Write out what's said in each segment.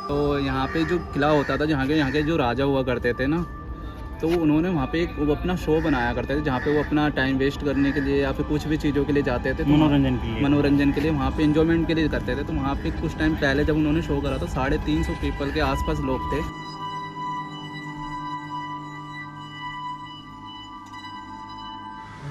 तो यहाँ पे जो किला होता था, यहाँ के जो राजा हुआ करते थे ना, तो उन्होंने वहाँ पे एक वो अपना शो बनाया करते थे, जहाँ पे वो अपना टाइम वेस्ट करने के लिए या फिर कुछ भी चीज़ों के लिए जाते थे, तो मनोरंजन के लिए वहाँ पे एंजॉयमेंट के लिए करते थे। तो वहाँ पे कुछ टाइम पहले जब उन्होंने शो करा तो 350 पीपल के आसपास लोग थे।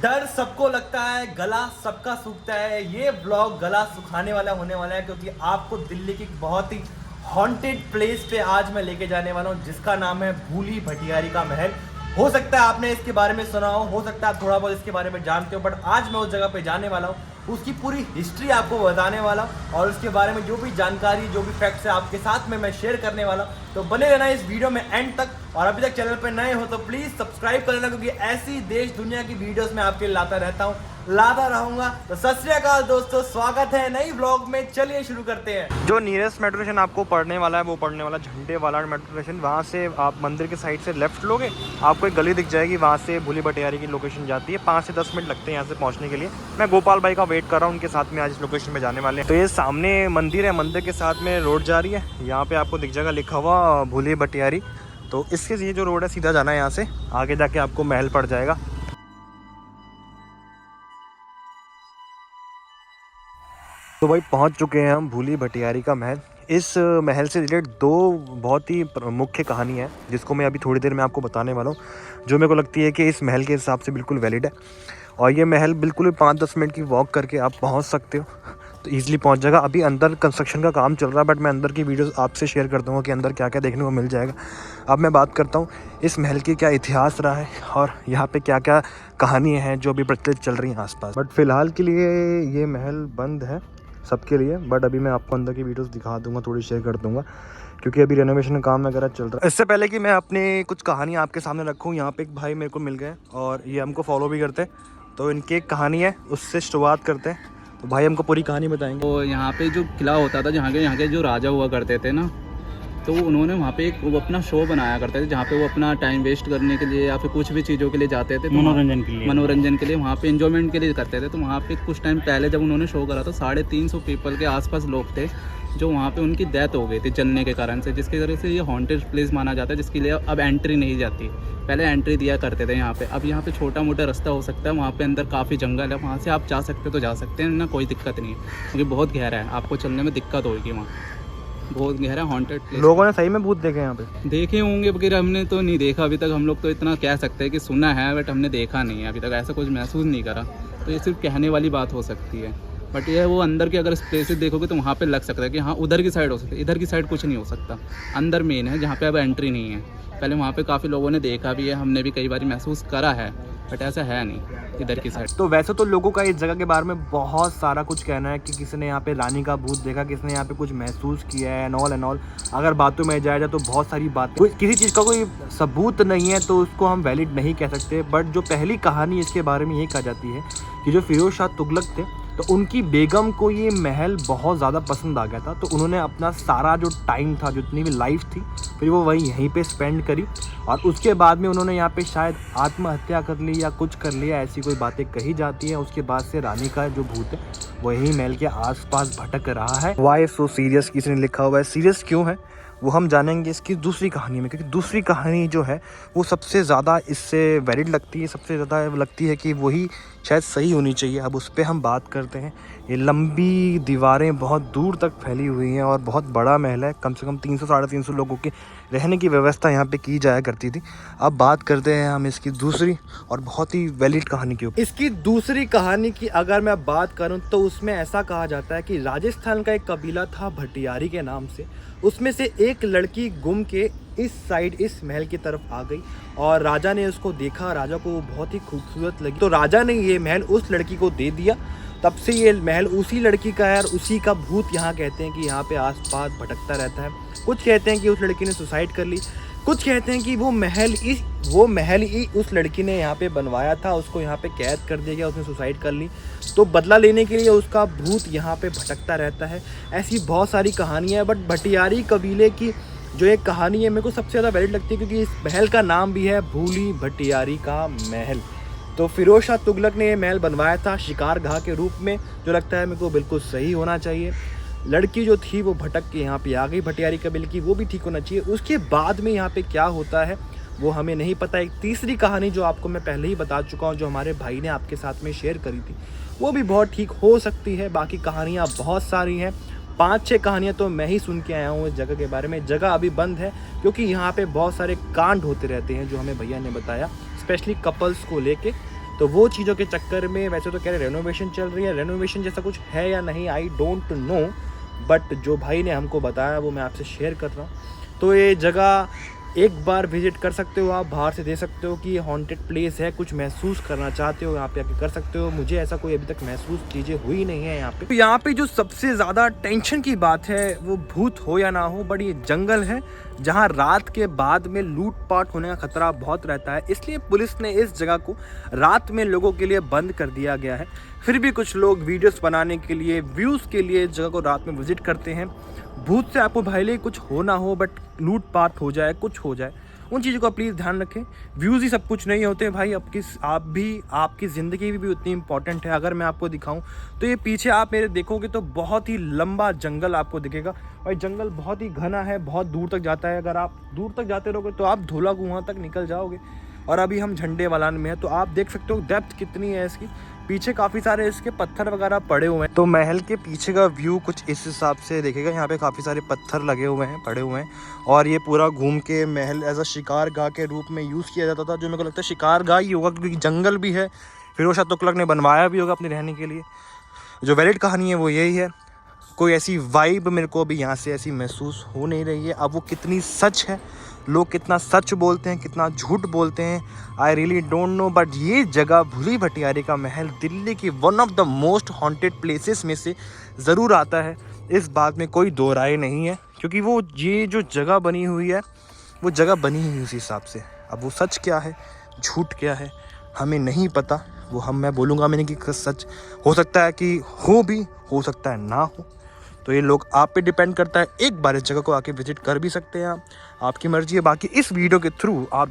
डर सबको लगता है, गला सबका सूखता है। ये ब्लॉग गला सुखाने वाला होने वाला है, क्योंकि आपको दिल्ली की एक बहुत ही हॉन्टेड प्लेस पे आज मैं लेके जाने वाला हूँ, जिसका नाम है भूली भटियारी का महल। हो सकता है आपने इसके बारे में सुना हो सकता है आप थोड़ा बहुत इसके बारे में जानते हो, बट आज मैं उस जगह पे जाने वाला हूँ, उसकी पूरी हिस्ट्री आपको बताने वाला हूँ और उसके बारे में जो भी जानकारी, जो भी फैक्ट्स है आपके साथ में मैं शेयर करने वाला हूँ। तो बने रहना इस वीडियो में एंड तक, और अभी तक चैनल पर नए हो तो प्लीज सब्सक्राइब कर लेना, क्योंकि ऐसी देश दुनिया की वीडियोस मैं आपके लिए लाता रहता हूँ, लाता रहूंगा। तो सत श्री अकाल दोस्तों, स्वागत है नई ब्लॉग में। चलिए शुरू करते हैं। जो नियरेस्ट मेट्रो स्टेशन आपको पड़ने वाला है वो पड़ने वाला झंडे वाला मेट्रो स्टेशन। वहाँ से आप मंदिर के साइड से लेफ्ट लोगे, आपको एक गली दिख जाएगी, वहाँ से भूली भटियारी की लोकेशन जाती है। 5 से 10 मिनट लगते हैं यहाँ से पहुँचने के लिए। मैं गोपाल भाई का वेट कर रहा हूँ, उनके साथ में आज इस लोकेशन में जाने वाले हैं। तो ये सामने मंदिर है, मंदिर के साथ में रोड जा रही है, यहाँ पे आपको दिख जाएगा लिखा हुआ भूली भटियारी। तो इसके ये जो रोड है सीधा जाना है, यहाँ से आगे जाके आपको महल पड़ जाएगा। तो भाई पहुंच चुके हैं हम भूली भटियारी का महल। इस महल से रिलेटेड 2 बहुत ही मुख्य कहानी है, जिसको मैं अभी थोड़ी देर में आपको बताने वाला हूँ, जो मेरे को लगती है कि इस महल के हिसाब से बिल्कुल वैलिड है। और ये महल बिल्कुल 5-10 मिनट की वॉक करके आप पहुँच सकते हो, तो ईजिली पहुंच जाएगा। अभी अंदर कंस्ट्रक्शन का काम चल रहा है, बट मैं अंदर की वीडियोस आपसे शेयर कर दूंगा कि अंदर क्या क्या देखने को मिल जाएगा। अब मैं बात करता हूँ इस महल की क्या इतिहास रहा है और यहाँ पे क्या क्या कहानियाँ हैं जो अभी प्रचलित चल रही हैं आसपास। बट फिलहाल के लिए ये महल बंद है सबके लिए, बट अभी मैं आपको अंदर की वीडियोस दिखा दूंगा, थोड़ी शेयर कर दूंगा, क्योंकि अभी रेनोवेशन का काम वगैरह चल रहा है। इससे पहले कि मैं अपनी कुछ कहानियाँ आपके सामने रखूँ, यहाँ पे एक भाई मेरे को मिल गए और ये हमको फॉलो भी करते हैं, तो इनकी एक कहानी है, उससे शुरुआत करते हैं। तो भाई हमको पूरी कहानी बताएंगे। तो यहाँ पे जो किला होता था, यहाँ के जो राजा हुआ करते थे ना, तो उन्होंने वहाँ पे एक वो अपना शो बनाया करते थे, जहाँ पे वो अपना टाइम वेस्ट करने के लिए या फिर कुछ भी चीज़ों के लिए जाते थे, तो मनोरंजन के लिए वहाँ पे एंजॉयमेंट के लिए करते थे। तो वहाँ पे कुछ टाइम पहले जब उन्होंने शो करा तो 350 पीपल के आसपास लोग थे, जो वहाँ पे उनकी डेथ हो गई थी जलने के कारण से, जिसकी वजह से ये हॉन्टेड प्लेस माना जाता है, जिसके लिए अब एंट्री नहीं जाती। पहले एंट्री दिया करते थे यहाँ पे, अब यहाँ पे छोटा मोटा रास्ता हो सकता है, वहाँ पे अंदर काफ़ी जंगल है, वहाँ से आप जा सकते तो जा सकते हैं ना, कोई दिक्कत नहीं है, क्योंकि बहुत गहरा है, आपको चलने में दिक्कत होगी। वहाँ बहुत गहरा हॉन्टेड प्लेस। लोगों ने सही में भूत देखे यहाँ पे? देखे होंगे, बगैर हमने तो नहीं देखा अभी तक। हम लोग तो इतना कह सकते हैं कि सुना है, बट हमने देखा नहीं है अभी तक, ऐसा कुछ महसूस नहीं करा। तो ये सिर्फ कहने वाली बात हो सकती है, बट ये वो अंदर के अगर प्लेसेस देखोगे तो वहाँ पे लग सकता है कि हाँ उधर की साइड हो सकता है, इधर की साइड कुछ नहीं हो सकता। अंदर मेन है जहाँ पे अब एंट्री नहीं है। पहले वहाँ पे काफ़ी लोगों ने देखा भी है, हमने भी कई बार महसूस करा है, बट ऐसा है नहीं इधर की साइड। तो वैसे तो लोगों का इस जगह के बारे में बहुत सारा कुछ कहना है कि किसी ने यहाँ पे रानी का भूत देखा, किसी ने यहाँ पे कुछ महसूस किया है, एंड ऑल। अगर बातों में जाया जाए तो बहुत सारी बातें, किसी चीज़ का कोई सबूत नहीं है तो उसको हम वैलिड नहीं कह सकते। बट जो पहली कहानी इसके बारे में ये कहा जाती है कि जो फिरोज शाह तुगलक थे, तो उनकी बेगम को ये महल बहुत ज़्यादा पसंद आ गया था, तो उन्होंने अपना सारा जो टाइम था, जितनी भी लाइफ थी, फिर वो वही यहीं पे स्पेंड करी, और उसके बाद में उन्होंने यहाँ पे शायद आत्महत्या कर ली या कुछ कर लिया, ऐसी कोई बातें कही जाती हैं। उसके बाद से रानी का जो भूत है वो यही महल के आसपास भटक रहा है। वाई सो सीरियस किसी ने लिखा हुआ है, सीरियस क्यों है वो हम जानेंगे इसकी दूसरी कहानी में, क्योंकि दूसरी कहानी जो है वो सबसे ज़्यादा इससे वैलिड लगती है, सबसे ज़्यादा लगती है कि वही शायद सही होनी चाहिए। अब उस पर हम बात करते हैं। ये लंबी दीवारें बहुत दूर तक फैली हुई हैं और बहुत बड़ा महल है, कम से कम 300-350 लोगों के रहने की व्यवस्था यहाँ पे की जाया करती थी। अब बात करते हैं हम इसकी दूसरी और बहुत ही वैलिड कहानी के ऊपर। इसकी दूसरी कहानी की अगर मैं बात करूँ तो उसमें ऐसा कहा जाता है कि राजस्थान का एक कबीला था भटियारी के नाम से, उसमें से एक लड़की गुम के इस साइड इस महल की तरफ आ गई और राजा ने उसको देखा, राजा को वो बहुत ही खूबसूरत लगी, तो राजा ने ये महल उस लड़की को दे दिया। तब से ये महल उसी लड़की का है और उसी का भूत यहाँ कहते हैं कि यहाँ पे आसपास भटकता रहता है। कुछ कहते हैं कि उस लड़की ने सुसाइड कर ली, कुछ कहते हैं कि वो महल ही उस लड़की ने यहाँ पे बनवाया था, उसको यहाँ पे कैद कर दिया गया, उसने सुसाइड कर ली, तो बदला लेने के लिए उसका भूत यहाँ पे भटकता रहता है। ऐसी बहुत सारी कहानियाँ हैं, बट भटियारी कबीले की जो एक कहानी है मेरे को सबसे ज़्यादा वैलिड लगती है, क्योंकि इस महल का नाम भी है भूली भटियारी का महल। तो फिरोज शाह तुगलक ने ये महल बनवाया था शिकारगाह के रूप में, जो लगता है मेरे को बिल्कुल सही होना चाहिए। लड़की जो थी वो भटक के यहाँ पे आ गई भटियारी कबीले की, वो भी ठीक होना चाहिए। उसके बाद में यहाँ पे क्या होता है वो हमें नहीं पता। एक तीसरी कहानी जो आपको मैं पहले ही बता चुका हूँ, जो हमारे भाई ने आपके साथ में शेयर करी थी, वो भी बहुत ठीक हो सकती है। बाकी कहानियाँ बहुत सारी हैं, 5-6 कहानियाँ तो मैं ही सुन के आया हूँ इस जगह के बारे में। जगह अभी बंद है क्योंकि यहाँ पे बहुत सारे कांड होते रहते हैं जो हमें भैया ने बताया, स्पेशली कपल्स को लेके। तो वो चीज़ों के चक्कर में वैसे तो कह रहे रेनोवेशन चल रही है, रेनोवेशन जैसा कुछ है या नहीं आई डोंट नो, बट जो भाई ने हमको बताया वो मैं आपसे शेयर कर रहा हूँ। तो ये जगह एक बार विजिट कर सकते हो आप, बाहर से दे सकते हो कि ये हॉन्टेड प्लेस है, कुछ महसूस करना चाहते हो यहाँ पे आके कर सकते हो। मुझे ऐसा कोई अभी तक महसूस चीज़ें हुई नहीं है यहाँ पे। तो यहाँ पे जो सबसे ज़्यादा टेंशन की बात है वो भूत हो या ना हो, बट ये जंगल है जहाँ रात के बाद में लूटपाट होने का खतरा बहुत रहता है, इसलिए पुलिस ने इस जगह को रात में लोगों के लिए बंद कर दिया गया है। फिर भी कुछ लोग वीडियोस बनाने के लिए, व्यूज़ के लिए इस जगह को रात में विजिट करते हैं। भूत से आपको भाई कुछ हो ना हो, बट लूटपाट हो जाए, कुछ हो जाए, उन चीज़ों का प्लीज़ ध्यान रखें। व्यूज़ ही सब कुछ नहीं होते भाई, आपकी ज़िंदगी भी उतनी इंपॉर्टेंट है। अगर मैं आपको दिखाऊं तो ये पीछे आप मेरे देखोगे तो बहुत ही लंबा जंगल आपको दिखेगा भाई। जंगल बहुत ही घना है, बहुत दूर तक जाता है। अगर आप दूर तक जाते रहोगे तो आप धोला कुआं तक निकल जाओगे। और अभी हम झंडे वालान में हैं तो आप देख सकते हो डेप्थ कितनी है इसकी। पीछे काफ़ी सारे इसके पत्थर वगैरह पड़े हुए हैं। तो महल के पीछे का व्यू कुछ इस हिसाब से देखेगा। यहाँ पे काफ़ी सारे पत्थर लगे हुए हैं, पड़े हुए हैं। और ये पूरा घूम के महल एज अ शिकार गाह के रूप में यूज़ किया जाता था, जो मेरे को लगता है शिकार गाह ही होगा क्योंकि जंगल भी है। फिरोज शाह तुगलक ने बनवाया भी होगा अपने रहने के लिए। जो वैलिड कहानी है वो यही है। कोई ऐसी वाइब मेरे को अभी यहाँ से ऐसी महसूस हो नहीं रही है। अब वो कितनी सच है, लोग कितना सच बोलते हैं, कितना झूठ बोलते हैं, I really don't know. But ये जगह भूली भटियारी का महल दिल्ली की one of the most haunted places में से ज़रूर आता है। इस बात में कोई दो राय नहीं है, क्योंकि वो ये जो जगह बनी हुई है वो जगह बनी ही उसी हिसाब से। अब वो सच क्या है, झूठ क्या है, हमें नहीं पता। वो मैं बोलूँगा मैंने कि सच हो सकता है कि हो भी, हो सकता है ना हो। तो ये लोग आप पे डिपेंड करता है। एक बार इस जगह को आके विजिट कर भी सकते हैं आप, आपकी मर्जी है। बाकी इस वीडियो के थ्रू आप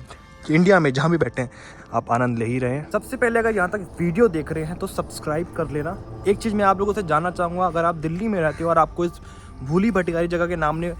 इंडिया में जहाँ भी बैठे हैं आप आनंद ले ही रहे हैं। सबसे पहले अगर यहाँ तक वीडियो देख रहे हैं तो सब्सक्राइब कर लेना। एक चीज़ मैं आप लोगों से जानना चाहूँगा, अगर आप दिल्ली में रहते हो और आपको इस भूली भटियारी जगह के नाम ने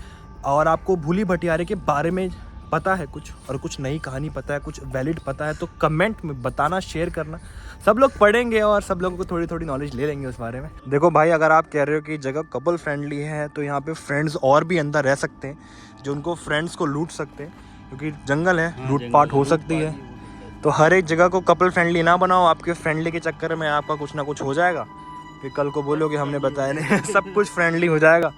और आपको भूली भटियारी के बारे में पता है कुछ और कुछ नई कहानी पता है, कुछ वैलिड पता है, तो कमेंट में बताना, शेयर करना। सब लोग पढ़ेंगे और सब लोगों को थोड़ी थोड़ी नॉलेज ले लेंगे उस बारे में। देखो भाई, अगर आप कह रहे हो कि जगह कपल फ्रेंडली है तो यहाँ पे फ्रेंड्स और भी अंदर रह सकते हैं जो उनको फ्रेंड्स को लूट सकते हैं, क्योंकि जंगल है, लूटपाट हो सकती है। तो हर एक जगह को कपल फ्रेंडली ना बनाओ, आपके फ्रेंडली के चक्कर में आपका कुछ ना कुछ हो जाएगा, फिर कल को बोलोगे हमने बताया नहीं। सब कुछ फ्रेंडली हो जाएगा।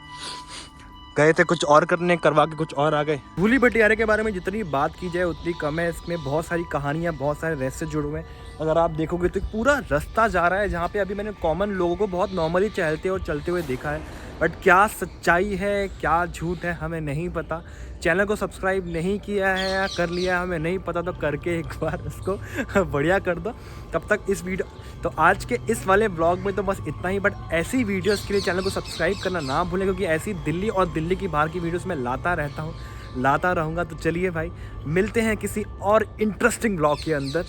गए थे कुछ और करने, करवा के कुछ और आ गए। भूली भटियारी के बारे में जितनी बात की जाए उतनी कम है। इसमें बहुत सारी कहानियाँ, बहुत सारे रहस्य जुड़े हुए हैं। अगर आप देखोगे तो पूरा रास्ता जा रहा है जहाँ पे अभी मैंने कॉमन लोगों को बहुत नॉर्मली चलते और चलते हुए देखा है, बट क्या सच्चाई है क्या झूठ है हमें नहीं पता। चैनल को सब्सक्राइब नहीं किया है या कर लिया है हमें नहीं पता, तो करके एक बार उसको बढ़िया कर दो। तब तक इस वीडियो तो आज के इस वाले ब्लॉग में तो बस इतना ही, बट ऐसी वीडियोस के लिए चैनल को सब्सक्राइब करना ना भूलें, क्योंकि ऐसी दिल्ली और दिल्ली की बाहर की वीडियोस मैं लाता रहता हूँ, लाता रहूँगा। तो चलिए भाई, मिलते हैं किसी और इंटरेस्टिंग ब्लॉग के अंदर।